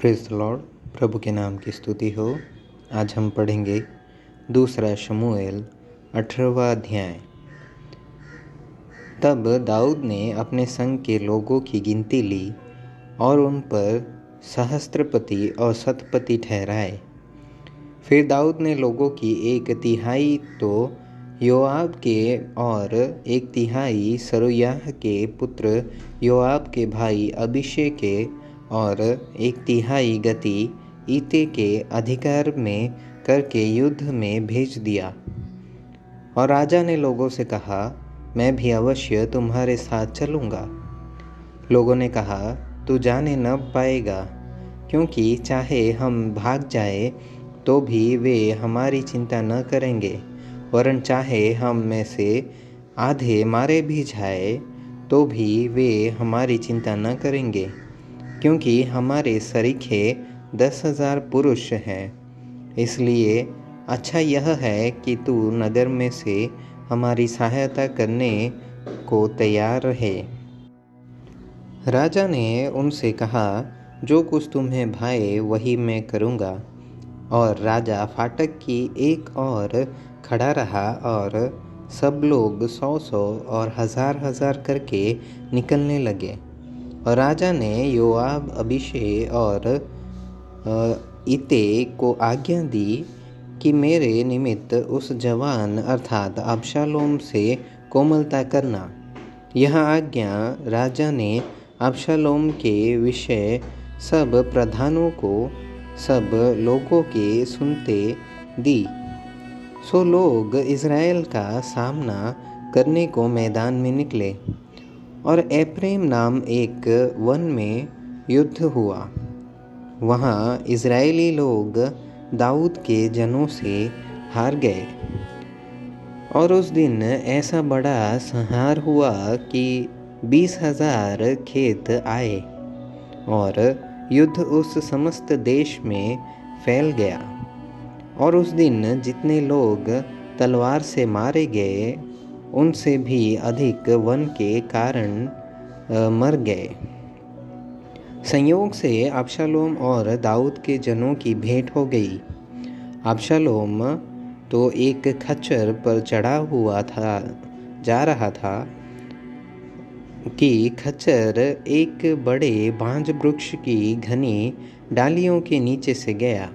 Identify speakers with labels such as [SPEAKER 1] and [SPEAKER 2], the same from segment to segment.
[SPEAKER 1] Praise the Lord. प्रभु के नाम की स्तुति हो। आज हम पढ़ेंगे दूसरा शमूएल 18वां अध्याय। तब दाऊद ने अपने संग के लोगों की गिनती ली और उन पर सहस्त्रपति और शतपति ठहराए। फिर दाऊद ने लोगों की 1/3 तो योआब के और 1/3 सरूयाह के पुत्र योआब के भाई अबीशै के और 1/3 गति ईते के अधिकार में करके युद्ध में भेज दिया। और राजा ने लोगों से कहा, मैं भी अवश्य तुम्हारे साथ चलूँगा। लोगों ने कहा, तू जाने न पाएगा, क्योंकि चाहे हम भाग जाए तो भी वे हमारी चिंता न करेंगे, वरन चाहे हम में से आधे मारे भी जाए तो भी वे हमारी चिंता न करेंगे, क्योंकि हमारे सरीखे 10,000 पुरुष हैं। इसलिए अच्छा यह है कि तू नगर में से हमारी सहायता करने को तैयार रहे। राजा ने उनसे कहा, जो कुछ तुम्हें भाए वही मैं करूँगा। और राजा फाटक की एक ओर खड़ा रहा और सब लोग 100-100 और 1000-1000 करके निकलने लगे। और राजा ने योआब, अबीशै और ईते को आज्ञा दी कि मेरे निमित्त उस जवान अर्थात अबशालोम से कोमलता करना। यह आज्ञा राजा ने अबशालोम के विषय सब प्रधानों को सब लोगों के सुनते दी। सो लोग इज़राइल का सामना करने को मैदान में निकले। और एप्रैम नाम एक वन में युद्ध हुआ। वहाँ इज़राइली लोग दाऊद के जनों से हार गए। और उस दिन ऐसा बड़ा संहार हुआ कि 20,000 खेत आए और युद्ध उस समस्त देश में फैल गया। और उस दिन जितने लोग तलवार से मारे गए उनसे भी अधिक वन के कारण मर गए। संयोग से अबशालोम और दाऊद के जनों की भेंट हो गई। अबशालोम तो एक खच्चर पर चढ़ा हुआ था, जा रहा था कि खच्चर एक बड़े बांज वृक्ष की घनी डालियों के नीचे से गया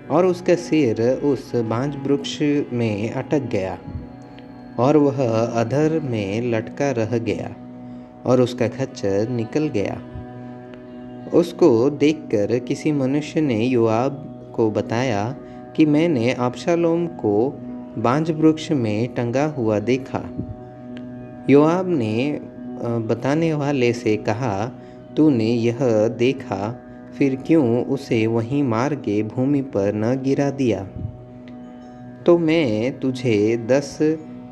[SPEAKER 1] और उसका सिर उस बांज वृक्ष में अटक गया और वह अधर में लटका रह गया और उसका खच्चर निकल गया। उसको देखकर किसी मनुष्य ने योआब को बताया कि मैंने अबशालोम को बांज वृक्ष में टंगा हुआ देखा। योआब ने बताने वाले से कहा, तूने यह देखा, फिर क्यों उसे वहीं मार के भूमि पर न गिरा दिया? तो मैं तुझे 10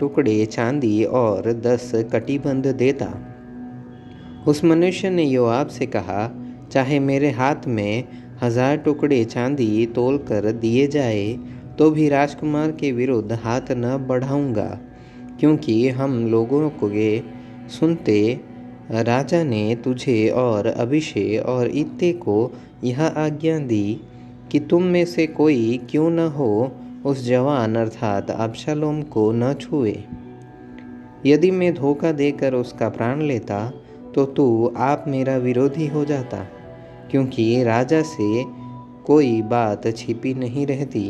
[SPEAKER 1] टुकड़े चांदी और 10 कटीबंध देता। उस मनुष्य ने योआब से कहा, चाहे मेरे हाथ में 1000 टुकड़े चांदी तोल कर दिए जाए तो भी राजकुमार के विरुद्ध हाथ न बढ़ाऊंगा, क्योंकि हम लोगों को सुनते राजा ने तुझे और अबीशै और ईते को यह आज्ञा दी कि तुम में से कोई क्यों न हो उस जवान अर्थात अबशालोम को न छुए। यदि मैं धोखा देकर उसका प्राण लेता तो तू आप मेरा विरोधी हो जाता, क्योंकि राजा से कोई बात छिपी नहीं रहती।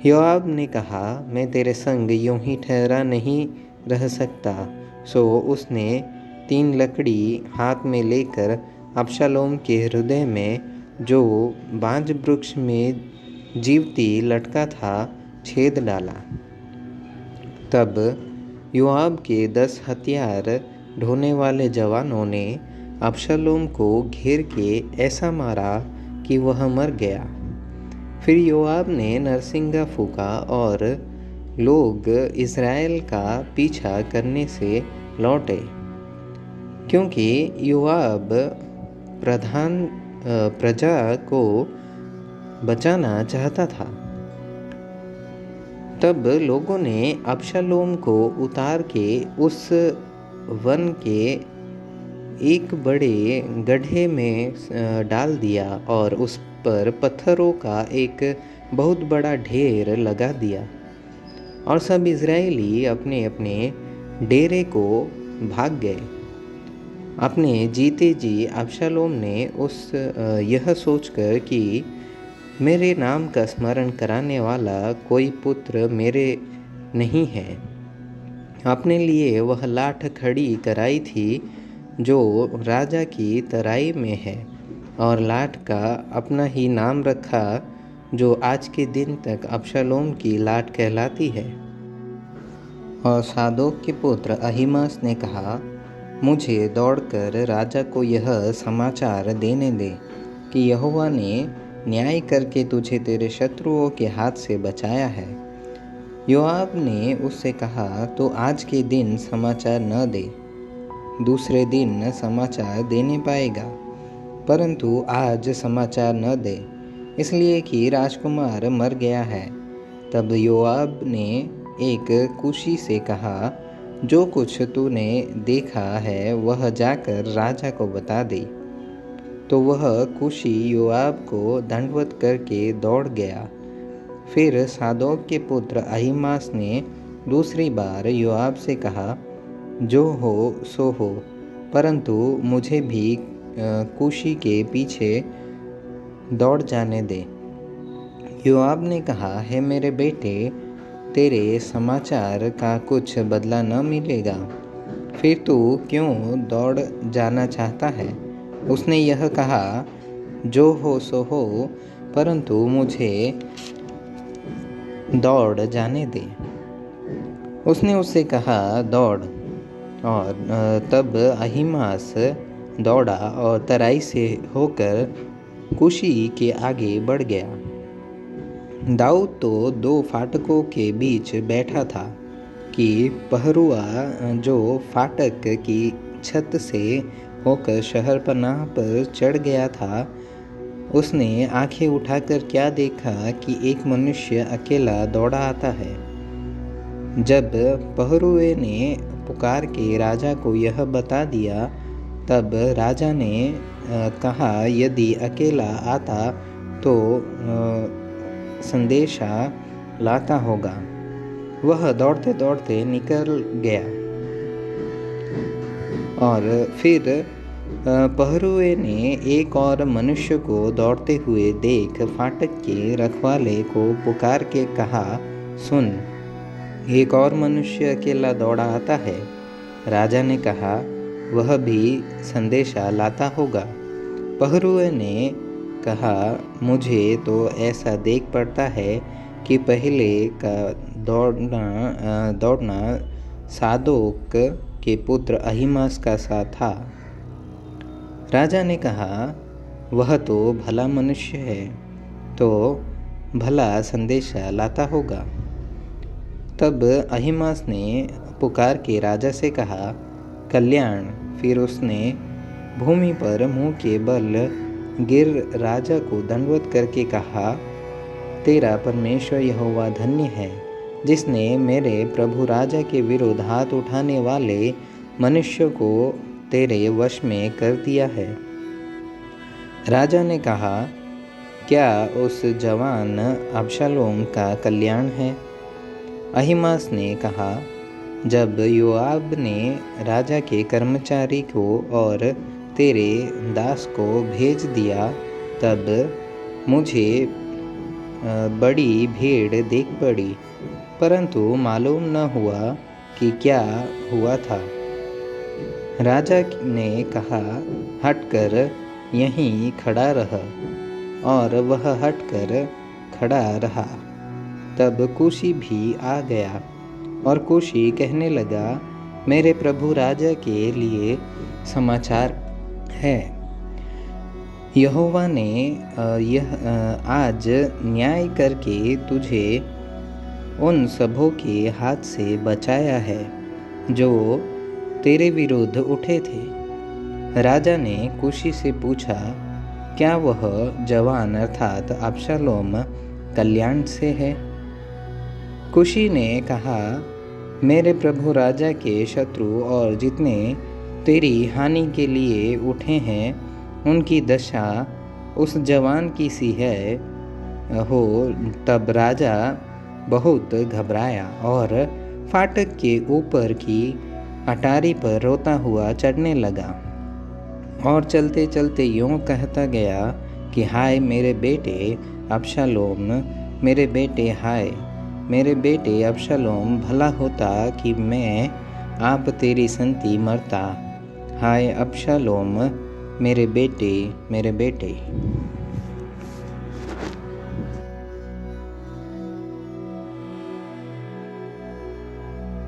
[SPEAKER 1] योआब ने कहा, मैं तेरे संग यूं ही ठहरा नहीं रह सकता। सो उसने 3 लकड़ी हाथ में लेकर अबशालोम के हृदय में जो बांज वृक्ष में जीवती लटका था छेद डाला। तब योआब के 10 हथियार ढोने वाले जवानों ने अबशालोम को घेर के ऐसा मारा कि वह मर गया। फिर योआब ने नरसिंगा फूंका और लोग इज़राइल का पीछा करने से लौटे, क्योंकि योआब प्रजा को बचाना चाहता था। तब लोगों ने अबशालोम को उतार के उस वन के एक बड़े गड्ढे में डाल दिया और उस पर पत्थरों का एक बहुत बड़ा ढेर लगा दिया और सब इज़राइली अपने अपने डेरे को भाग गए। अपने जीते जी अबशालोम ने यह सोचकर कि मेरे नाम का स्मरण कराने वाला कोई पुत्र मेरे नहीं है, अपने लिए वह लाठ खड़ी कराई थी जो राजा की तराई में है और लाठ का अपना ही नाम रखा जो आज के दिन तक अबशालोम की लाठ कहलाती है। और सादोक के पुत्र अहीमास ने कहा, मुझे दौड़कर राजा को यह समाचार देने दे कि यहोवा ने न्याय करके तुझे तेरे शत्रुओं के हाथ से बचाया है। योआब ने उससे कहा, तो आज के दिन समाचार न दे, दूसरे दिन समाचार देने पाएगा, परंतु आज समाचार न दे, इसलिए कि राजकुमार मर गया है। तब योआब ने एक कुशी से कहा, जो कुछ तूने देखा है वह जाकर राजा को बता दे। तो वह कुशी योआब को दंडवत करके दौड़ गया। फिर सादोक के पुत्र अहीमास ने दूसरी बार योआब से कहा, जो हो सो हो, परंतु मुझे भी कुशी के पीछे दौड़ जाने दे। योआब ने कहा, हे मेरे बेटे, तेरे समाचार का कुछ बदला न मिलेगा, फिर तू क्यों दौड़ जाना चाहता है? उसने यह कहा, जो हो सो हो, परंतु मुझे दौड़ जाने दे। उसने उससे कहा, दौड़। और तब अहीमास दौड़ा और तराई से होकर कुशी के आगे बढ़ गया। दाऊद तो दो फाटकों के बीच बैठा था कि पहरुआ जो फाटक की छत से होकर शहर पनाह पर चढ़ गया था, उसने आंखें उठाकर क्या देखा कि एक मनुष्य अकेला दौड़ा आता है। जब पहरुए ने पुकार के राजा को यह बता दिया, तब राजा ने कहा, यदि अकेला आता तो संदेशा लाता होगा। वह दौड़ते दौड़ते निकल गया और फिर पहरुए ने एक और मनुष्य को दौड़ते हुए देख फाटक के रखवाले को पुकार के कहा, सुन, एक और मनुष्य अकेला दौड़ा आता है। राजा ने कहा, वह भी संदेशा लाता होगा। पहरुए ने कहा, मुझे तो ऐसा देख पड़ता है कि पहले का दौड़ना सादोक के पुत्र अहीमास का सा था। राजा ने कहा, वह तो भला मनुष्य है, तो भला संदेशा लाता होगा। तब अहीमास ने पुकार के राजा से कहा, कल्याण। फिर उसने भूमि पर मुंह के बल गिर राजा को दंडवत करके कहा, तेरा परमेश्वर यहोवा धन्य है, जिसने मेरे प्रभु राजा के विरुद्ध हाथ उठाने वाले मनुष्य को तेरे वश में कर दिया है। राजा ने कहा, क्या उस जवान अबशालोम का कल्याण है? अहीमास ने कहा, जब योआब ने राजा के कर्मचारी को और तेरे दास को भेज दिया, तब मुझे बड़ी भीड़ देख पड़ी, परंतु मालूम न हुआ कि क्या हुआ था। राजा ने कहा, हटकर यहीं खड़ा रह, और वह हटकर खड़ा रहा। तब कुशी भी आ गया और कुशी कहने लगा, मेरे प्रभु राजा के लिए समाचार है। यहोवा ने यह आज न्याय करके तुझे उन सबों के हाथ से बचाया है जो तेरे विरुद्ध उठे थे। राजा ने कुशी से पूछा, क्या वह जवान अर्थात अबशालोम कल्याण से है? कुशी ने कहा, मेरे प्रभु राजा के शत्रु और जितने तेरी हानि के लिए उठे हैं, उनकी दशा उस जवान की सी है हो। तब राजा बहुत घबराया और फाटक के ऊपर की अटारी पर रोता हुआ चढ़ने लगा और चलते चलते यूँ कहता गया कि हाय मेरे बेटे अबशालोम, मेरे बेटे, हाय मेरे बेटे अबशालोम, भला होता कि मैं आप तेरी संति मरता। हाय अबशालोम, मेरे बेटे, मेरे बेटे।